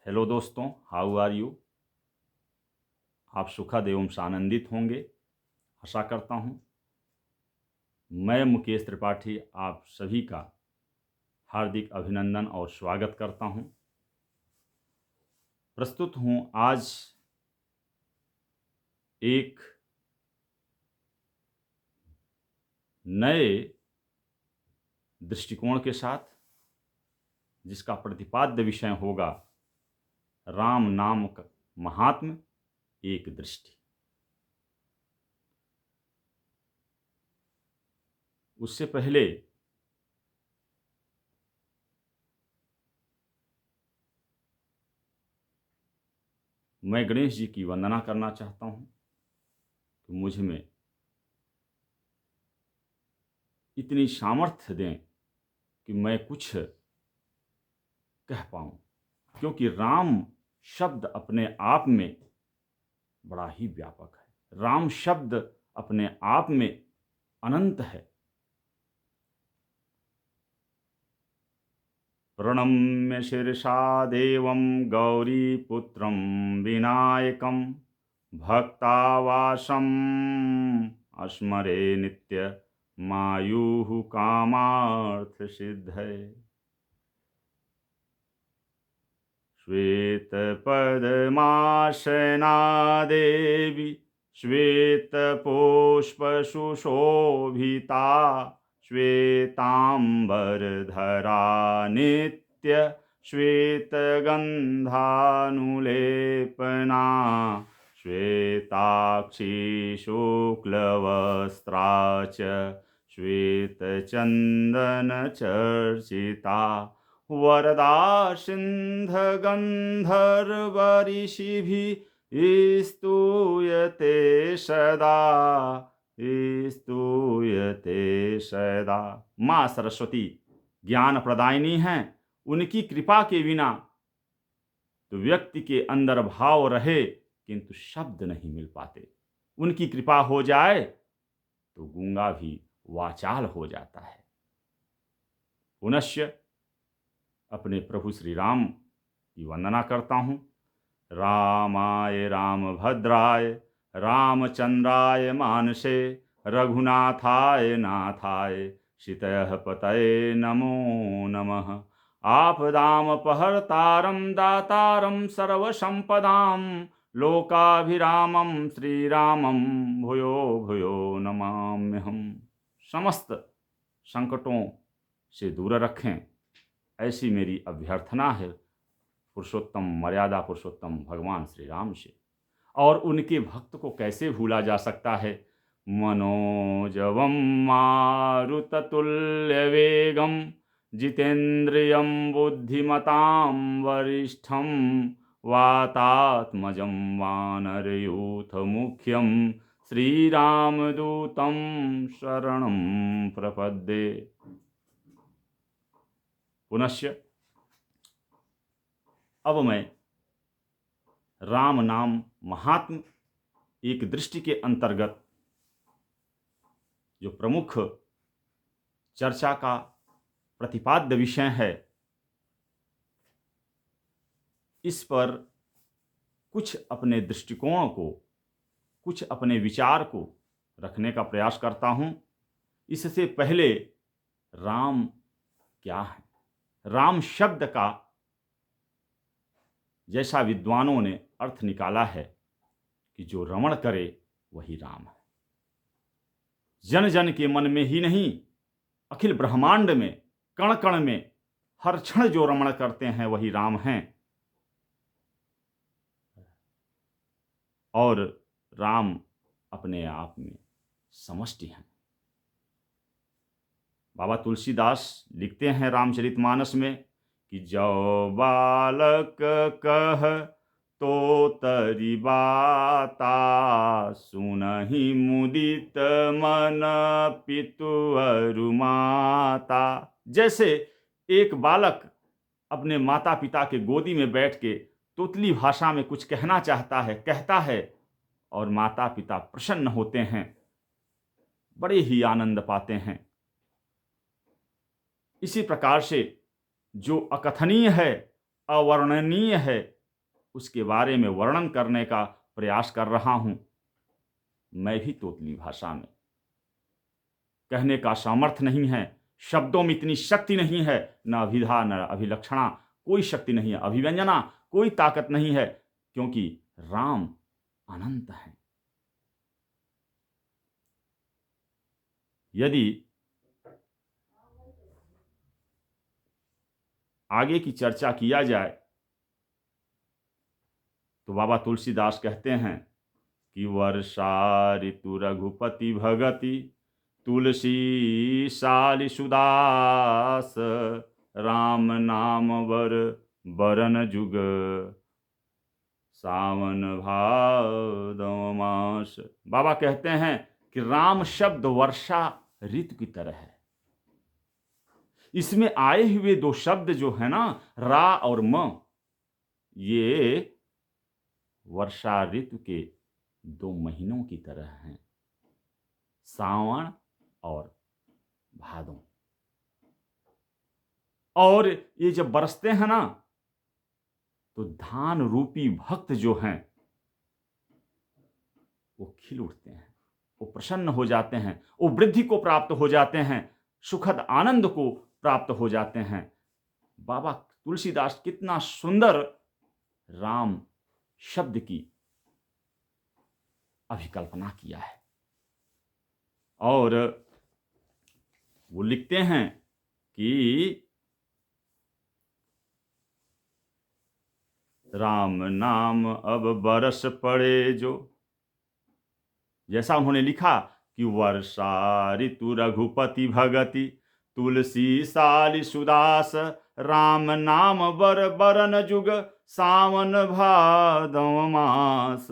Hello दोस्तों, how are you. आप सुखद एवं आनंदित होंगे, आशा करता हूँ। मैं मुकेश त्रिपाठी आप सभी का हार्दिक अभिनंदन और स्वागत करता हूँ। प्रस्तुत हूँ आज एक नए दृष्टिकोण के साथ, जिसका प्रतिपाद्य विषय होगा राम नाम का महात्म्य एक दृष्टि। उससे पहले मैं गणेश जी की वंदना करना चाहता हूँ कि मुझ में इतनी सामर्थ्य दें कि मैं कुछ कह पाऊँ, क्योंकि राम शब्द अपने आप में बड़ा ही व्यापक है। राम शब्द अपने आप में अनंत है। प्रणम्य शीर्षा देवं गौरीपुत्रं विनायकं भक्तावासम् अस्मरे नित्य मायुः कामार्थसिद्धये। श्वेतपद्मासना देवी श्वेतपुष्पसुशोभिता श्वेतांबरधरा नित्य श्वेतगन्धानुलेपना श्वेताक्षी शुक्लवस्त्रा च श्वेतचन्दनचर्चिता वरदा सिन्धगन्धर्वऋषिभिः स्तूयते सदा। माँ सरस्वती ज्ञान प्रदायिनी हैं। उनकी कृपा के बिना तो व्यक्ति के अंदर भाव रहे किंतु शब्द नहीं मिल पाते। उनकी कृपा हो जाए तो गूंगा भी वाचाल हो जाता है। पुनश्च अपने प्रभु श्री राम की वंदना करता हूँ। रामाय रामभद्राय रामचंद्राय मानसे रघुनाथाय नाथाय सीतः पतये नमो नमः। आपदामपहर्तारं दातारं सर्वसंपदां लोकाभिरामं श्रीरामं भूयो भूयो नमाम्यहम्। समस्त संकटों से दूर रखें, ऐसी मेरी अभ्यर्थना है पुरुषोत्तम मर्यादा पुरुषोत्तम भगवान श्री राम से। और उनके भक्त को कैसे भूला जा सकता है। मनोजवम मारुततुल्यवेगम जितेन्द्रियं बुद्धिमतां वरिष्ठं वातात्मजं वानरयूथमुख्यं श्रीरामदूतं शरणं प्रपद्ये। पुनश्च अब मैं राम नाम महात्म एक दृष्टि के अंतर्गत जो प्रमुख चर्चा का प्रतिपाद्य विषय है, इस पर कुछ अपने दृष्टिकोण को, कुछ अपने विचार को रखने का प्रयास करता हूं। इससे पहले राम क्या है। राम शब्द का जैसा विद्वानों ने अर्थ निकाला है कि जो रमण करे वही राम है। जन जन के मन में ही नहीं, अखिल ब्रह्मांड में, कण कण में, हर क्षण जो रमण करते हैं वही राम हैं। और राम अपने आप में समष्टि हैं। बाबा तुलसीदास लिखते हैं रामचरितमानस में कि जो बालक कह तो तरी बाता सुनहि मुदित मन पितु अरु माता। जैसे एक बालक अपने माता पिता के गोदी में बैठ के तोतली भाषा में कुछ कहना चाहता है, कहता है, और माता पिता प्रसन्न होते हैं, बड़े ही आनंद पाते हैं। इसी प्रकार से जो अकथनीय है, अवर्णनीय है, उसके बारे में वर्णन करने का प्रयास कर रहा हूं। मैं भी तोतली भाषा में कहने का सामर्थ्य नहीं है, शब्दों में इतनी शक्ति नहीं है, न अभिधा न अभिलक्षणा, कोई शक्ति नहीं है, अभिव्यंजना कोई ताकत नहीं है, क्योंकि राम अनंत है। यदि आगे की चर्चा किया जाए तो बाबा तुलसीदास कहते हैं कि वर्षा ऋतु रघुपति भगति तुलसी साली सुदास राम नाम वर बरन जुग सावन भादौ मास। बाबा कहते हैं कि राम शब्द वर्षा ऋतु की तरह है। इसमें आए हुए दो शब्द जो है ना, रा और म, ये वर्षा ऋतु के दो महीनों की तरह हैं, सावन और भादों। और ये जब बरसते हैं ना तो धान रूपी भक्त जो हैं वो खिल उठते हैं, वो प्रसन्न हो जाते हैं, वो वृद्धि को प्राप्त हो जाते हैं, सुखद आनंद को प्राप्त हो जाते हैं। बाबा तुलसीदास कितना सुंदर राम शब्द की अभिकल्पना किया है। और वो लिखते हैं कि राम नाम अब बरस पड़े जो, जैसा उन्होंने लिखा कि वर्षा ऋतु रघुपति भगति तुलसी साली सुदास राम नाम बर बरन जुग सावन भादौ मास।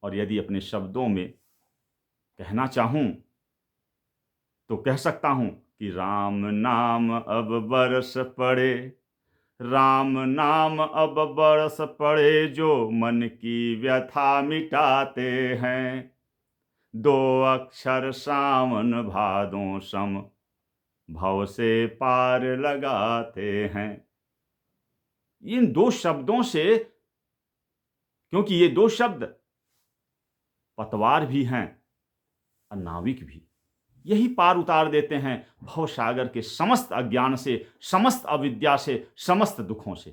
और यदि अपने शब्दों में कहना चाहूं तो कह सकता हूं कि राम नाम अब बरस पड़े, राम नाम अब बरस पड़े जो मन की व्यथा मिटाते हैं, दो अक्षर सावन भादों सम भव से पार लगाते हैं। इन दो शब्दों से, क्योंकि ये दो शब्द पतवार भी हैं और नाविक भी, यही पार उतार देते हैं भव सागर के समस्त अज्ञान से, समस्त अविद्या से, समस्त दुखों से।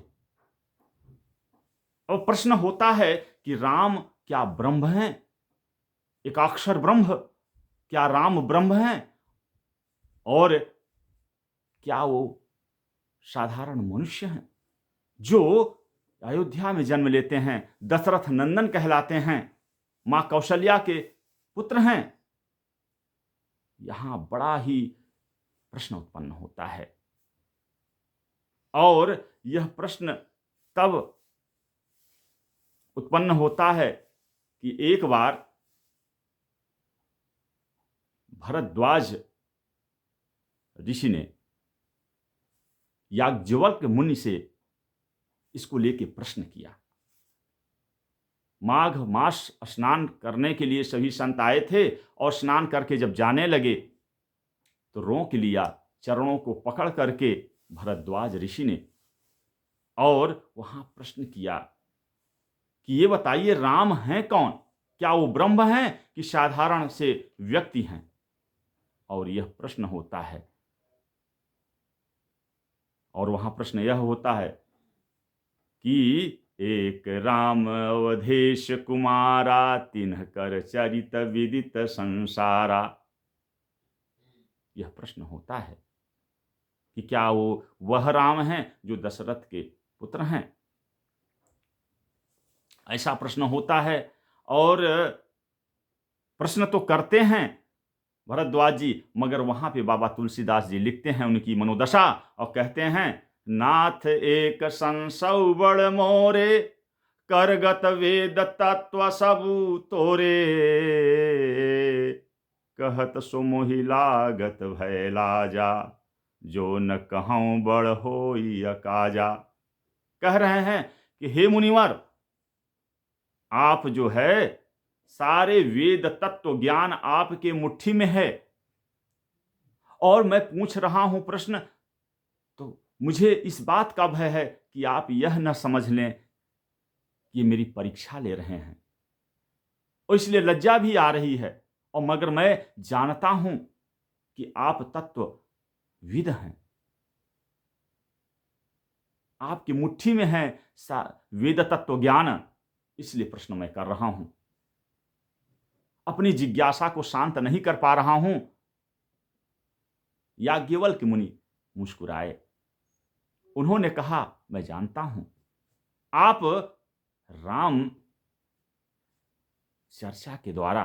अब प्रश्न होता है कि राम क्या ब्रह्म हैं, एकाक्षर ब्रह्म? क्या राम ब्रह्म हैं? और क्या वो साधारण मनुष्य हैं जो अयोध्या में जन्म लेते हैं, दशरथ नंदन कहलाते हैं, मां कौशल्या के पुत्र हैं? यहां बड़ा ही प्रश्न उत्पन्न होता है। और यह प्रश्न तब उत्पन्न होता है कि एक बार भरद्वाज ऋषि ने याज्ञवल्क्य मुनि से इसको लेके प्रश्न किया। माघ मास स्नान करने के लिए सभी संत आए थे और स्नान करके जब जाने लगे तो रोक लिया, चरणों को पकड़ करके भरद्वाज ऋषि ने, और वहां प्रश्न किया कि ये बताइए राम हैं कौन? क्या वो ब्रह्म हैं कि साधारण से व्यक्ति हैं? और यह प्रश्न होता है, और वहां प्रश्न यह होता है कि एक राम अवधेश कुमारा तिन्ह कर चरित विदित संसारा। यह प्रश्न होता है कि क्या वो वह राम हैं जो दशरथ के पुत्र हैं? ऐसा प्रश्न होता है। और प्रश्न तो करते हैं भरद्वाज जी, मगर वहां पे बाबा तुलसीदास जी लिखते हैं उनकी मनोदशा और कहते हैं, नाथ एक संसौ बड़ मोरे करगत वेद तत्व सबू तोरे, कहत सुमोहि लागत भय लाजा जो न कहूं बड़ होई अकाजा। कह रहे हैं कि हे मुनिवर, आप जो है सारे वेद तत्व ज्ञान आपके मुट्ठी में है, और मैं पूछ रहा हूं प्रश्न, तो मुझे इस बात का भय है कि आप यह न समझ लें कि ये मेरी परीक्षा ले रहे हैं और इसलिए लज्जा भी आ रही है, और मगर मैं जानता हूं कि आप तत्वविद हैं, आपकी मुट्ठी में है वेद तत्व ज्ञान, इसलिए प्रश्न मैं कर रहा हूं। अपनी जिज्ञासा को शांत नहीं कर पा रहा हूं। याज्ञवल्क्य मुनि मुस्कुराए। उन्होंने कहा, मैं जानता हूं आप राम चर्चा के द्वारा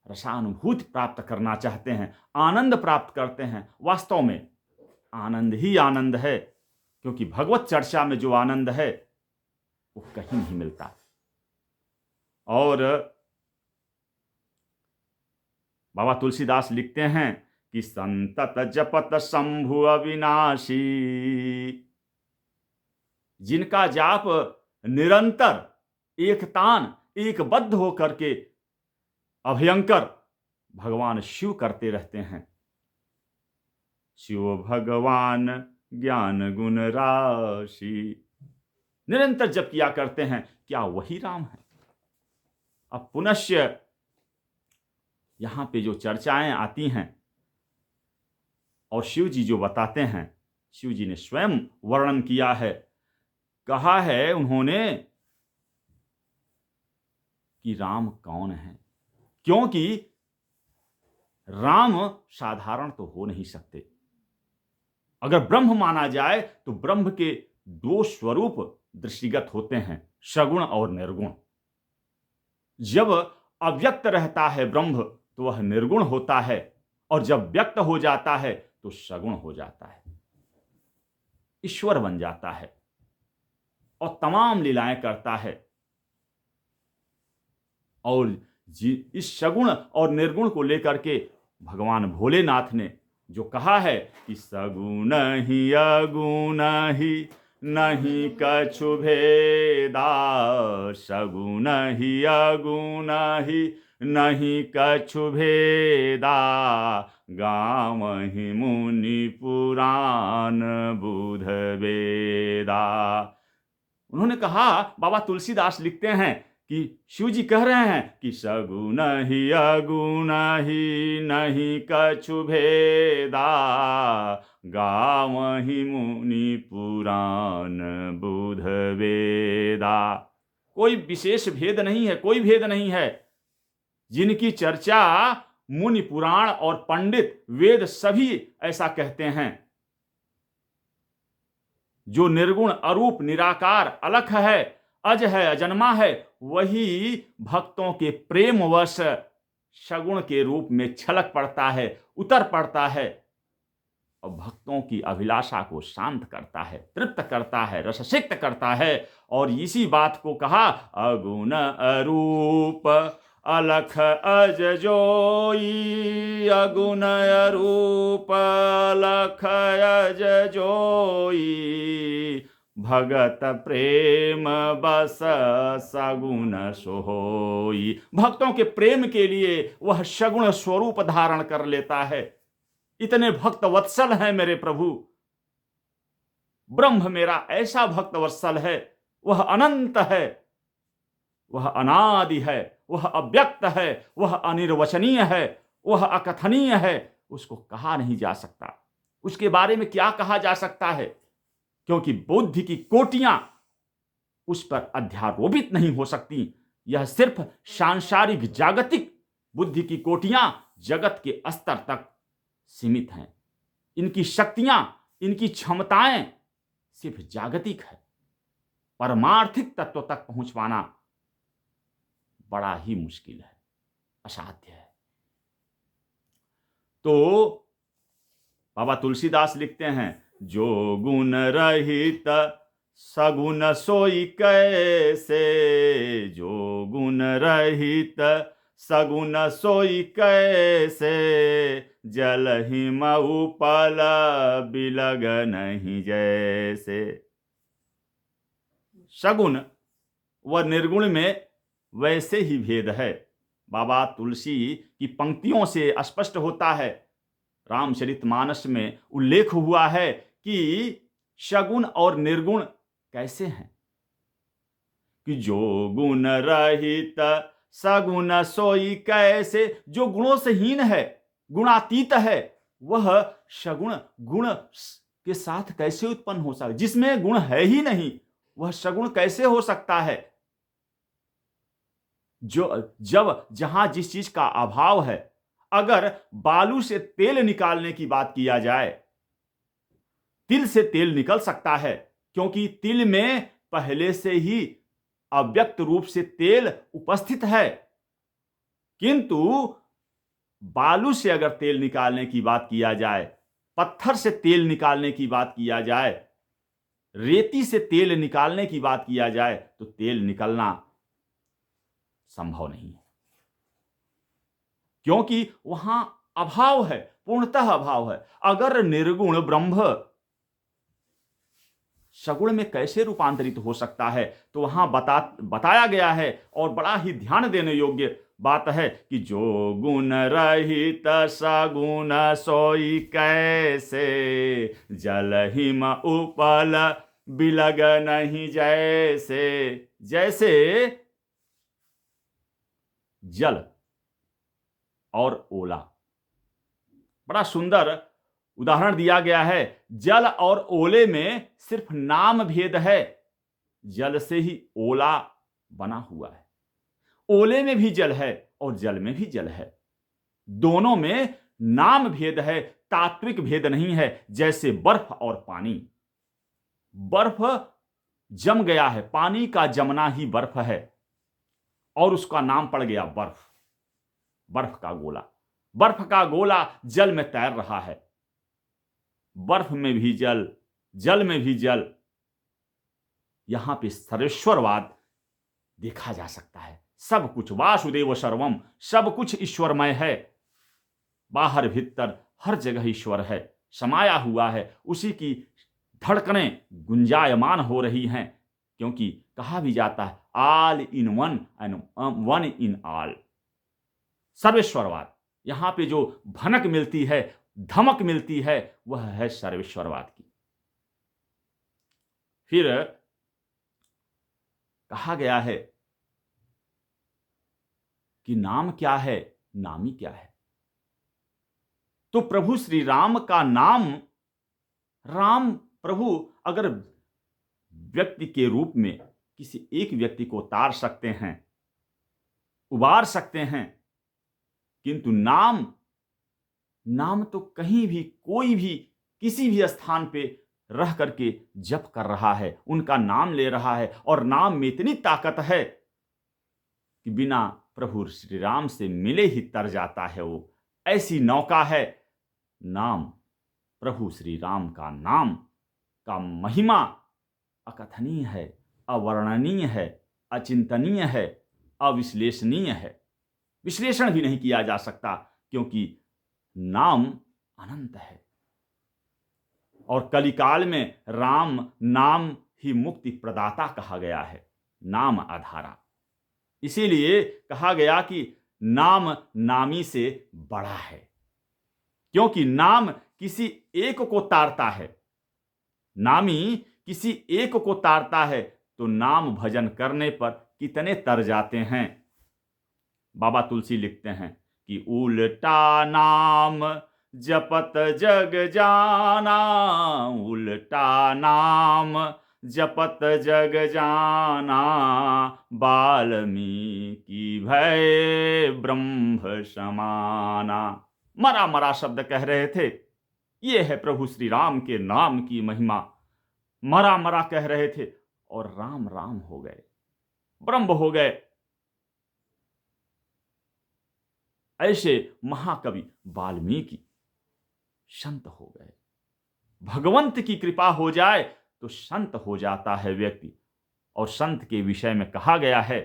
रसानुभूति प्राप्त करना चाहते हैं, आनंद प्राप्त करते हैं। वास्तव में आनंद ही आनंद है, क्योंकि भगवत चर्चा में जो आनंद है वो कहीं नहीं मिलता। और बाबा तुलसीदास लिखते हैं कि संतत जपत शंभु अविनाशी, जिनका जाप निरंतर एकतान एकबद्ध होकर के अभयंकर भगवान शिव करते रहते हैं। शिव भगवान ज्ञान गुण राशि, निरंतर जप किया करते हैं। क्या वही राम है? अब पुनश्य यहां पे जो चर्चाएं आती हैं और शिव जी जो बताते हैं, शिव जी ने स्वयं वर्णन किया है, कहा है उन्होंने कि राम कौन है, क्योंकि राम साधारण तो हो नहीं सकते। अगर ब्रह्म माना जाए तो ब्रह्म के दो स्वरूप दृष्टिगत होते हैं, सगुण और निर्गुण। जब अव्यक्त रहता है ब्रह्म तो वह निर्गुण होता है, और जब व्यक्त हो जाता है तो सगुण हो जाता है, ईश्वर बन जाता है और तमाम लीलाएं करता है। और इस सगुण और निर्गुण को लेकर के भगवान भोलेनाथ ने जो कहा है कि सगुण ही अगुण ही नहीं कछु भेदा, सगुण ही अगुण ही नहीं कछु भेदा, गावहि मुनि पुराण बुध वेदा। उन्होंने कहा, बाबा तुलसीदास लिखते हैं कि शिव जी कह रहे हैं कि सगुण ही अगुण ही नहीं कछु भेदा, गावहि मुनि पुराण बुध वेदा। कोई विशेष भेद नहीं है, कोई भेद नहीं है। जिनकी चर्चा मुनि पुराण और पंडित वेद सभी ऐसा कहते हैं। जो निर्गुण अरूप निराकार अलख है, अज है, अजन्मा है, वही भक्तों के प्रेमवश सगुण के रूप में छलक पड़ता है, उतर पड़ता है और भक्तों की अभिलाषा को शांत करता है, तृप्त करता है, रससिक्त करता है। और इसी बात को कहा, अगुण अरूप अलख अज जोई, अगुण अरूप अलख अज जोई, भगत प्रेम बस सगुण सोई। भक्तों के प्रेम के लिए वह सगुण स्वरूप धारण कर लेता है। इतने भक्त वत्सल हैं मेरे प्रभु। ब्रह्म मेरा ऐसा भक्त वत्सल है, वह अनंत है, वह अनादि है, वह अव्यक्त है, वह अनिर्वचनीय है, वह अकथनीय है। उसको कहा नहीं जा सकता, उसके बारे में क्या कहा जा सकता है, क्योंकि बुद्धि की कोटियां उस पर अध्यारोपित नहीं हो सकती। यह सिर्फ सांसारिक जागतिक बुद्धि की कोटियां जगत के स्तर तक सीमित हैं। इनकी शक्तियां, इनकी क्षमताएं सिर्फ जागतिक है। परमार्थिक तत्व तक पहुंच पाना बड़ा ही मुश्किल है, असाध्य है। तो बाबा तुलसीदास लिखते हैं, जो गुण रहित सगुण सोई कैसे, जो गुण रहित सगुण सोई कैसे, जल हिम उपल बिलग नहीं जैसे। सगुण व निर्गुण में वैसे ही भेद है। बाबा तुलसी की पंक्तियों से स्पष्ट होता है। रामचरितमानस में उल्लेख हुआ है कि सगुण और निर्गुण कैसे हैं, कि जो गुण रहित सगुण सोई कैसे, जो गुणों से हीन है, गुणातीत है, वह सगुण गुण के साथ कैसे उत्पन्न हो सकता, जिसमें गुण है ही नहीं वह सगुण कैसे हो सकता है। जो जब जहां जिस चीज का अभाव है, अगर बालू से तेल निकालने की बात किया जाए, तिल से तेल निकल सकता है, क्योंकि तिल में पहले से ही अव्यक्त रूप से तेल उपस्थित है। किंतु बालू से अगर तेल निकालने की बात किया जाए, पत्थर से तेल निकालने की बात किया जाए, रेती से तेल निकालने की बात किया जाए, तो तेल निकलना संभव नहीं है, क्योंकि वहां अभाव है, पूर्णतः अभाव है। अगर निर्गुण ब्रह्म सगुण में कैसे रूपांतरित हो सकता है, तो वहां बताया गया है, और बड़ा ही ध्यान देने योग्य बात है कि जो गुण रहित सगुण सोई कैसे, जल हिम उपल बिलग नहीं जैसे। जैसे जल और ओला, बड़ा सुंदर उदाहरण दिया गया है। जल और ओले में सिर्फ नाम भेद है, जल से ही ओला बना हुआ है, ओले में भी जल है और जल में भी जल है, दोनों में नाम भेद है, तात्विक भेद नहीं है। जैसे बर्फ और पानी, बर्फ जम गया है, पानी का जमना ही बर्फ है, और उसका नाम पड़ गया बर्फ, बर्फ का गोला। बर्फ का गोला जल में तैर रहा है, बर्फ में भी जल, जल में भी जल। यहां पे सर्वेश्वरवाद देखा जा सकता है। सब कुछ वासुदेव सर्वम, सब कुछ ईश्वरमय है, बाहर भीतर हर जगह ईश्वर है, समाया हुआ है, उसी की धड़कनें गुंजायमान हो रही हैं, क्योंकि कहा भी जाता है all in one and one in all. सर्वेश्वरवाद, यहां पे जो भनक मिलती है, धमक मिलती है, वह है सर्वेश्वरवाद की। फिर कहा गया है कि नाम क्या है, नामी क्या है। तो प्रभु श्री राम का नाम, राम प्रभु अगर व्यक्ति के रूप में किसी एक व्यक्ति को उतार सकते हैं, उबार सकते हैं, किंतु नाम, नाम तो कहीं भी कोई भी किसी भी स्थान पे रह करके जप कर रहा है, उनका नाम ले रहा है, और नाम में इतनी ताकत है कि बिना प्रभु श्री राम से मिले ही तर जाता है वो। ऐसी नौका है नाम, प्रभु श्री राम का नाम का महिमा अकथनीय है, अवर्णनीय है, अचिंतनीय है, अविश्लेषणीय है, विश्लेषण भी नहीं किया जा सकता, क्योंकि नाम अनंत है। और कलिकाल में राम नाम ही मुक्ति प्रदाता कहा गया है, नाम आधारा। इसीलिए कहा गया कि नाम नामी से बड़ा है, क्योंकि नाम किसी एक को तारता है, नामी किसी एक को तारता है, तो नाम भजन करने पर कितने तर जाते हैं। बाबा तुलसी लिखते हैं कि उल्टा नाम जपत जग जाना, उल्टा नाम जपत जग जाना, वाल्मीकि भय ब्रह्म समाना। मरा मरा शब्द कह रहे थे, ये है प्रभु श्री राम के नाम की महिमा। मरा मरा कह रहे थे और राम राम हो गए, ब्रह्म हो गए। ऐसे महाकवि वाल्मीकि संत हो गए। भगवंत की कृपा हो जाए तो संत हो जाता है व्यक्ति। और संत के विषय में कहा गया है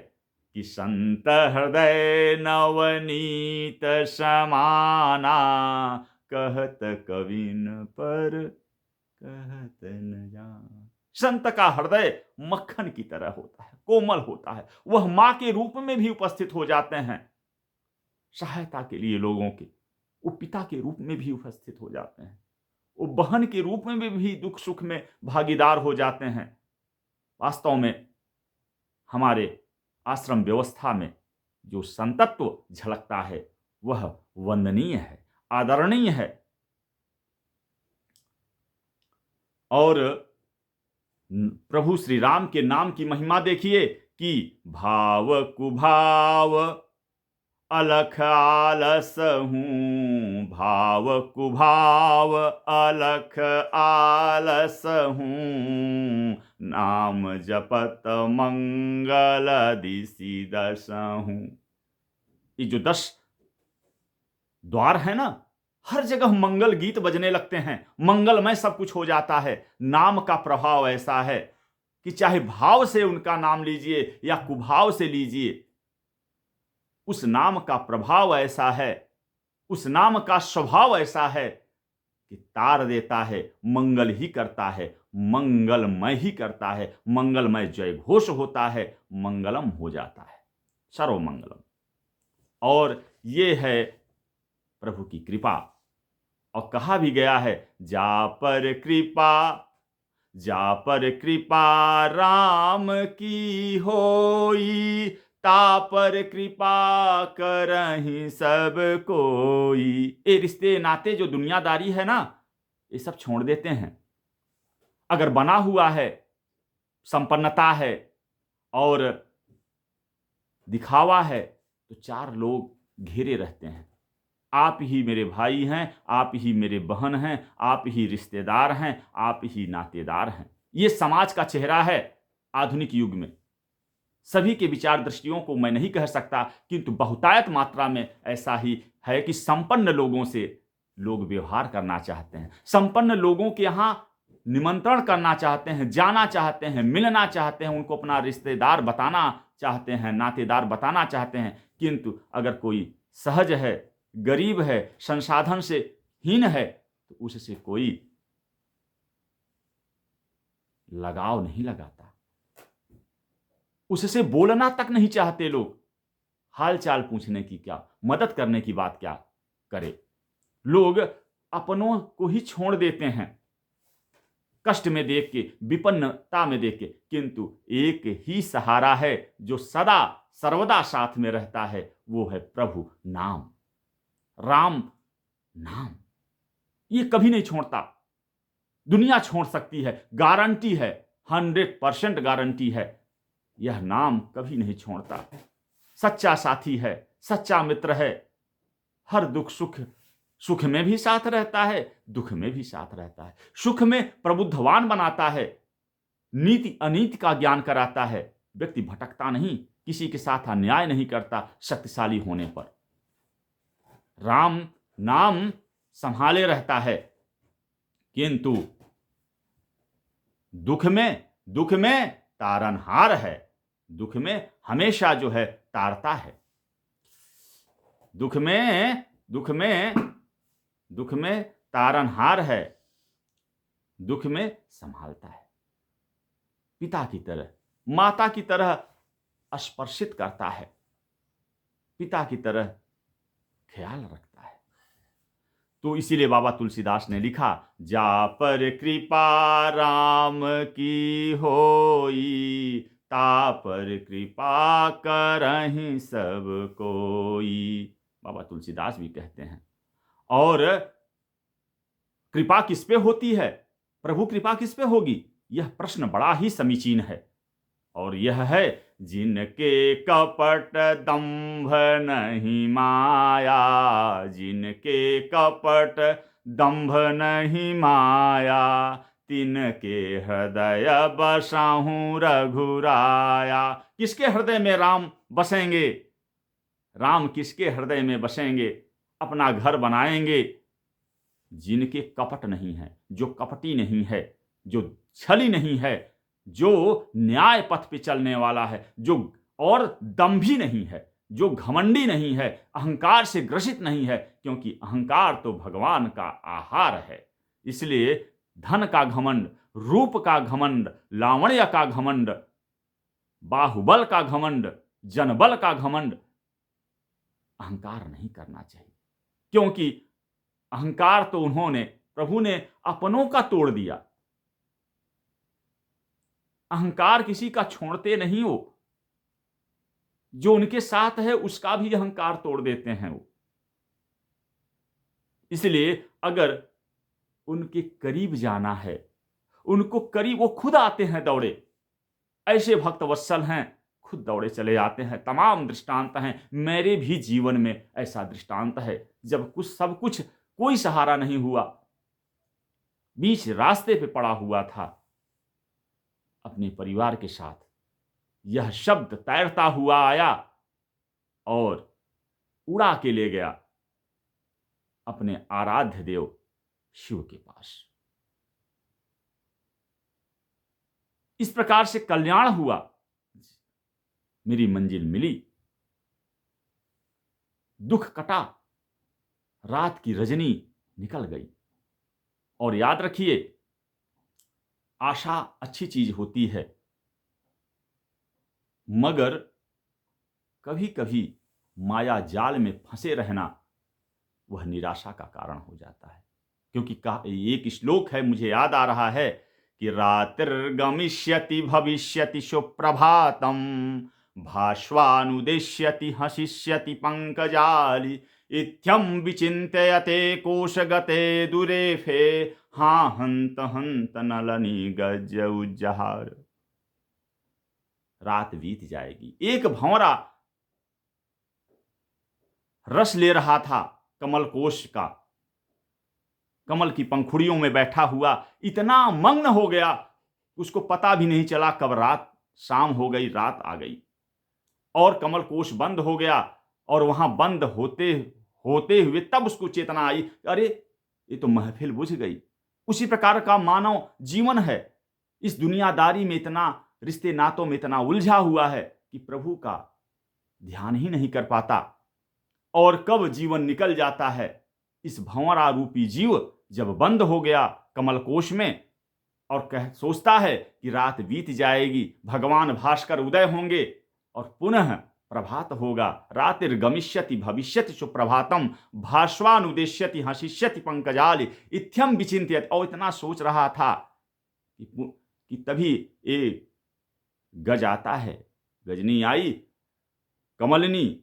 कि संत हृदय नवनीत समाना, कहत कविन पर कहत न जान। संत का हृदय मक्खन की तरह होता है, कोमल होता है। वह मां के रूप में भी उपस्थित हो जाते हैं सहायता के लिए लोगों के, वो पिता के रूप में भी उपस्थित हो जाते हैं, वो बहन के रूप में भी दुख सुख में भागीदार हो जाते हैं। वास्तव में हमारे आश्रम व्यवस्था में जो संतत्व झलकता है वह वंदनीय है, आदरणीय है। और प्रभु श्री राम के नाम की महिमा देखिए कि भाव कुभाव अलख आलस हूँ, भाव कुभाव अलख आलस हूँ, नाम जपत मंगल दिसि दस हूँ। ये जो 10 द्वार है ना, हर जगह मंगल गीत बजने लगते हैं, मंगलमय सब कुछ हो जाता है। नाम का प्रभाव ऐसा है कि चाहे भाव से उनका नाम लीजिए या कुभाव से लीजिए, उस नाम का प्रभाव ऐसा है, उस नाम का स्वभाव ऐसा है कि तार देता है, मंगल ही करता है, मंगलमय ही करता है, मंगलमय जय घोष होता है, मंगलम हो जाता है, सर्वमंगलम। और ये है प्रभु की कृपा। और कहा भी गया है, जा पर कृपा राम की होई, ता पर कृपा करहि सब कोई। ये रिश्ते नाते जो दुनियादारी है ना, ये सब छोड़ देते हैं। अगर बना हुआ है, संपन्नता है और दिखावा है, तो 4 लोग घेरे रहते हैं। आप ही मेरे भाई हैं, आप ही मेरे बहन हैं, आप ही रिश्तेदार हैं, आप ही नातेदार हैं। ये समाज का चेहरा है आधुनिक युग में। सभी के विचार दृष्टियों को मैं नहीं कह सकता, किंतु बहुतायत मात्रा में ऐसा ही है कि संपन्न लोगों से लोग व्यवहार करना चाहते हैं, संपन्न लोगों के यहां निमंत्रण करना चाहते हैं, जाना चाहते हैं, मिलना चाहते हैं, उनको अपना रिश्तेदार बताना चाहते हैं, नातेदार बताना चाहते हैं। किंतु अगर कोई सहज है, गरीब है, संसाधन से हीन है, तो उससे कोई लगाव नहीं लगाता, उससे बोलना तक नहीं चाहते लोग। हाल चाल पूछने की क्या, मदद करने की बात क्या करे। लोग अपनों को ही छोड़ देते हैं कष्ट में देख के, विपन्नता में देख के। किंतु एक ही सहारा है जो सदा सर्वदा साथ में रहता है, वो है प्रभु नाम, राम नाम। ये कभी नहीं छोड़ता। दुनिया छोड़ सकती है, गारंटी है, 100% गारंटी है, यह नाम कभी नहीं छोड़ता। सच्चा साथी है, सच्चा मित्र है, हर दुख सुख में भी साथ रहता है, दुख में भी साथ रहता है। सुख में प्रबुद्धवान बनाता है, नीति अनीति का ज्ञान कराता है, व्यक्ति भटकता नहीं, किसी के साथ अन्याय नहीं करता शक्तिशाली होने पर। राम नाम संभाले रहता है, किंतु दुख में तारनहार है, दुख में हमेशा जो है तारता है, दुख में तारनहार है, दुख में संभालता है। पिता की तरह, माता की तरह स्पर्शित करता है, पिता की तरह ख्याल रखता है। तो इसीलिए बाबा तुलसीदास ने लिखा, जा पर कृपा राम की होई, ता पर कृपा करहि सब कोई। बाबा तुलसीदास भी कहते हैं। और कृपा किस पे होती है, प्रभु कृपा किस पे होगी, यह प्रश्न बड़ा ही समीचीन है। और यह है, जिनके कपट दंभ नहीं माया, जिनके कपट दंभ नहीं माया, तिनके हृदय बसाहूं रघुराया। किसके हृदय में राम बसेंगे, राम किसके हृदय में बसेंगे, अपना घर बनाएंगे। जिनके कपट नहीं है, जो कपटी नहीं है, जो छली नहीं है, जो न्याय पथ पे चलने वाला है, जो और दंभी नहीं है, जो घमंडी नहीं है, अहंकार से ग्रसित नहीं है, क्योंकि अहंकार तो भगवान का आहार है। इसलिए धन का घमंड, रूप का घमंड, लावण्य का घमंड, बाहुबल का घमंड, जनबल का घमंड अहंकार नहीं करना चाहिए। क्योंकि अहंकार तो प्रभु ने अपनों का तोड़ दिया। अहंकार किसी का छोड़ते नहीं हो, जो उनके साथ है उसका भी अहंकार तोड़ देते हैं वो। इसलिए अगर उनके करीब जाना है, उनको करीब, वो खुद आते हैं दौड़े, ऐसे भक्त वत्सल हैं, खुद दौड़े चले आते हैं। तमाम दृष्टांत हैं, मेरे भी जीवन में ऐसा दृष्टांत है, जब कुछ सब कुछ कोई सहारा नहीं हुआ, बीच रास्ते पे पड़ा हुआ था, अपने परिवार के साथ यह शब्द तैरता हुआ आया और उड़ा के ले गया अपने आराध्य देव शिव के पास। इस प्रकार से कल्याण हुआ, मेरी मंजिल मिली, दुख कटा, रात की रजनी निकल गई। और याद रखिए, आशा अच्छी चीज होती है, मगर कभी कभी माया जाल में फंसे रहना वह निराशा का कारण हो जाता है। क्योंकि एक श्लोक है, मुझे याद आ रहा है कि रातिर्गमिष्यति भविष्यति सुप्रभातम भास्वानुदेश्यति हसिष्यति पंकजाली इत्थम विचिन्तयते कोशगते दुरेफे हाँ हंत हंत नलनी गज उज्जहार। रात बीत जाएगी। एक भंवरा रस ले रहा था कमल कोश का, कमल की पंखुड़ियों में बैठा हुआ, इतना मग्न हो गया उसको पता भी नहीं चला कब रात शाम हो गई, रात आ गई और कमल कोश बंद हो गया। और वहां बंद होते होते हुए तब उसको चेतना आई, अरे ये तो महफिल बुझ गई। उसी प्रकार का मानव जीवन है, इस दुनियादारी में इतना, रिश्ते नातों में इतना उलझा हुआ है कि प्रभु का ध्यान ही नहीं कर पाता और कब जीवन निकल जाता है। इस भंवरा रूपी जीव जब बंद हो गया कमल कोश में और सोचता है कि रात बीत जाएगी, भगवान भास्कर उदय होंगे और पुनः प्रभात होगा। रातिर्गमिष्यति भविष्यति सुप्रभातम भास्वानुदेश्यति हसिष्यति पंकजाली इत्थम विचिन्त्यत। और इतना सोच रहा था कि तभी एक गज आता है, गजनी आई, कमलिनी,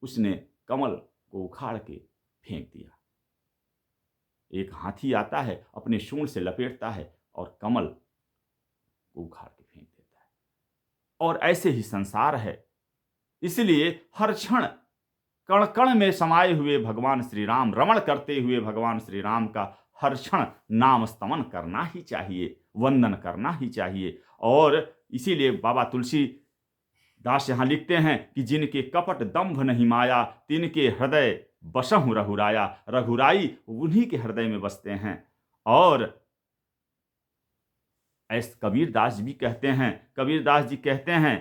उसने कमल को उखाड़ के फेंक दिया। एक हाथी आता है, अपने सूंड से लपेटता है और कमल को उखाड़ के फेंक देता है। और ऐसे ही संसार है। इसलिए हर क्षण कण कण में समाये हुए भगवान श्री राम, रमण करते हुए भगवान श्री राम का हर क्षण नाम स्तमन करना ही चाहिए, वंदन करना ही चाहिए। और इसीलिए बाबा तुलसी दास यहां लिखते हैं कि जिनके कपट दंभ नहीं माया, तिनके हृदय बसहु रघुराया। रघुराई उन्हीं के हृदय में बसते हैं। और ऐसे कबीरदास भी कहते हैं, कबीरदास जी कहते हैं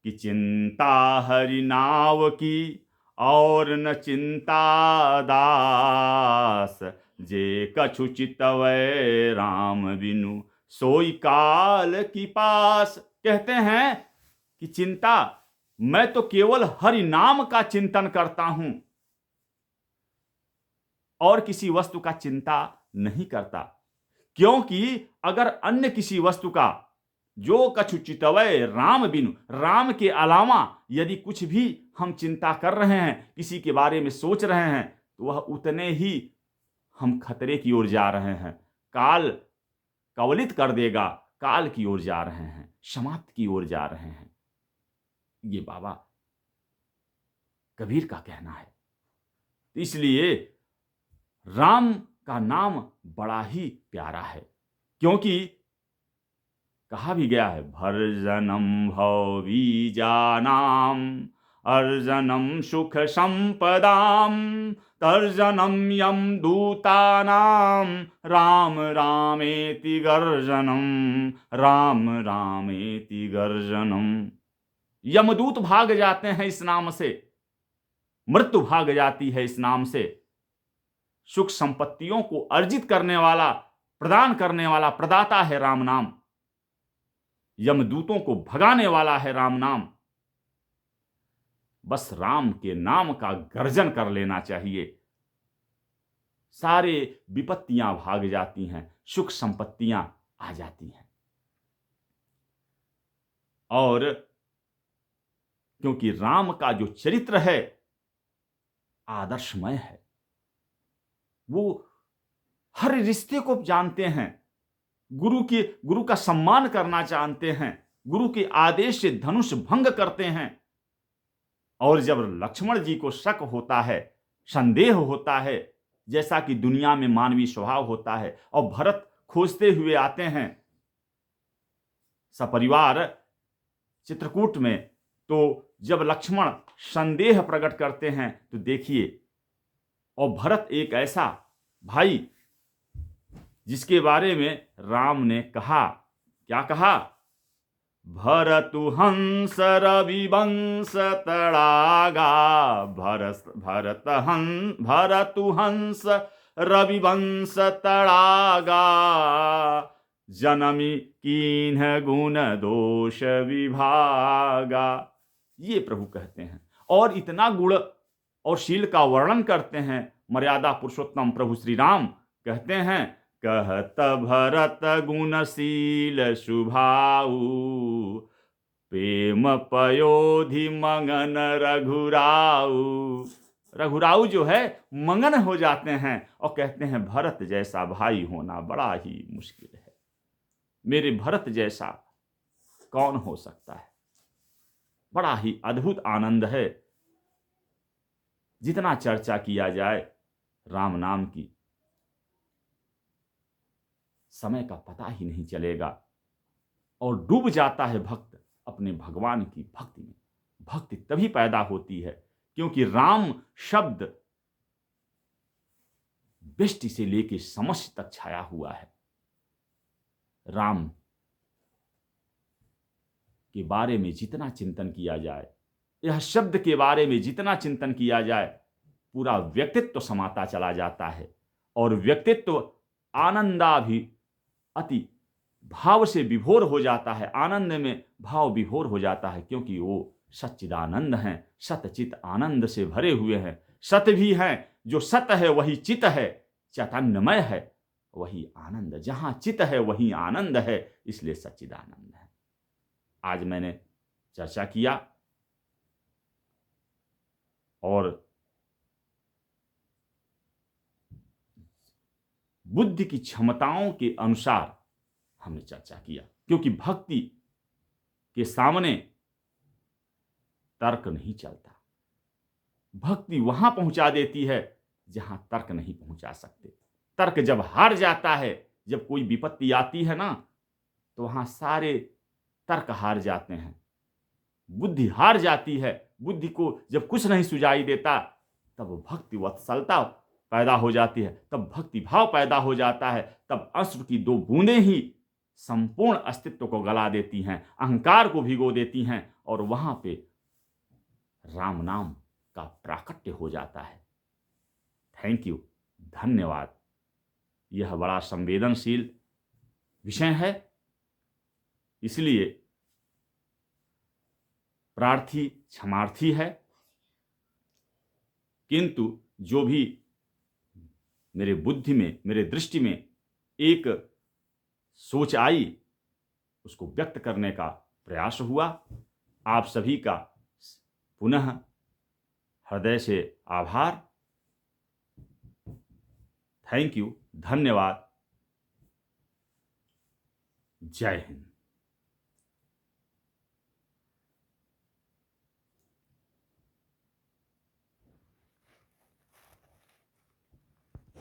कि चिंता हरि नाव की और न चिंता दास, जे कछु चितवै राम बिनु सोई काल की पास। कहते हैं कि चिंता, मैं तो केवल हरि नाम का चिंतन करता हूं और किसी वस्तु का चिंता नहीं करता। क्योंकि अगर अन्य किसी वस्तु का, जो कछु चितवै राम बिनु, राम के अलावा यदि कुछ भी हम चिंता कर रहे हैं, किसी के बारे में सोच रहे हैं, तो वह उतने ही हम खतरे की ओर जा रहे हैं, काल कवलित कर देगा, काल की ओर जा रहे हैं, समाप्त की ओर जा रहे हैं। ये बाबा कबीर का कहना है। इसलिए राम का नाम बड़ा ही प्यारा है, क्योंकि कहा भी गया है, भर्जनम भव बीजानाम अर्जनम सुख संपदाम तर्जनम यम दूतानाम राम रामेति गर्जनम राम रामेति गर्जनम। यमदूत भाग जाते हैं इस नाम से, मृत्यु भाग जाती है इस नाम से। सुख संपत्तियों को अर्जित करने वाला, प्रदान करने वाला प्रदाता है राम नाम। यमदूतों को भगाने वाला है राम नाम। बस राम के नाम का गर्जन कर लेना चाहिए, सारे विपत्तियां भाग जाती हैं, सुख संपत्तियां आ जाती हैं। और क्योंकि राम का जो चरित्र है आदर्शमय है। वो हर रिश्ते को जानते हैं, गुरु का सम्मान करना जानते हैं, गुरु के आदेश से धनुष भंग करते हैं। और जब लक्ष्मण जी को शक होता है, संदेह होता है, जैसा कि दुनिया में मानवीय स्वभाव होता है, और भरत खोजते हुए आते हैं सपरिवार चित्रकूट में, तो जब लक्ष्मण संदेह प्रकट करते हैं तो देखिए, और भरत एक ऐसा भाई जिसके बारे में राम ने कहा, क्या कहा? भरतु हंस रविवंश तड़ागा, भरतु हंस रविवंश तड़ागा, जनमी कीन्ह गुण दोष विभागा। ये प्रभु कहते हैं, और इतना गुण और शील का वर्णन करते हैं मर्यादा पुरुषोत्तम प्रभु श्री राम। कहते हैं, कहत भरत गुणशील शुभाऊ, प्रेम पयोधि मंगन रघुराऊ। रघुराऊ जो है मंगन हो जाते हैं और कहते हैं भरत जैसा भाई होना बड़ा ही मुश्किल है, मेरे भरत जैसा कौन हो सकता है। बड़ा ही अद्भुत आनंद है। जितना चर्चा किया जाए राम नाम की, समय का पता ही नहीं चलेगा, और डूब जाता है भक्त अपने भगवान की भक्ति में। भक्ति तभी पैदा होती है क्योंकि राम शब्द दृष्टि से लेकर समझ तक छाया हुआ है। राम के बारे में जितना चिंतन किया जाए, यह शब्द के बारे में जितना चिंतन किया जाए, पूरा व्यक्तित्व समाता चला जाता है, और व्यक्तित्व अति भाव से विभोर हो जाता है, आनंद में भाव विभोर हो जाता है, क्योंकि वो सच्चिदानंद हैं, सतचित आनंद से भरे हुए हैं। सत भी हैं, जो सत है वही चित है, चैतन्यमय है वही आनंद, जहां चित है वही आनंद है, इसलिए सच्चिदानंद है। आज मैंने चर्चा किया और बुद्धि की क्षमताओं के अनुसार हमने चर्चा किया, क्योंकि भक्ति के सामने तर्क नहीं चलता। भक्ति वहां पहुंचा देती है जहां तर्क नहीं पहुंचा सकते। तर्क जब हार जाता है, जब कोई विपत्ति आती है ना, तो वहां सारे तर्क हार जाते हैं, बुद्धि हार जाती है। बुद्धि को जब कुछ नहीं सुझाई देता, तब भक्ति वत्सलता पैदा हो जाती है, तब भक्ति भाव पैदा हो जाता है, तब अश्रु की दो बूंदें ही संपूर्ण अस्तित्व को गला देती हैं, अहंकार को भिगो देती हैं, और वहां पे राम नाम का प्राकट्य हो जाता है। थैंक यू, धन्यवाद। यह बड़ा संवेदनशील विषय है, इसलिए प्रार्थी क्षमार्थी है, किंतु जो भी मेरे बुद्धि में, मेरे दृष्टि में एक सोच आई, उसको व्यक्त करने का प्रयास हुआ। आप सभी का पुनः हृदय से आभार। थैंक यू, धन्यवाद। जय हिंद।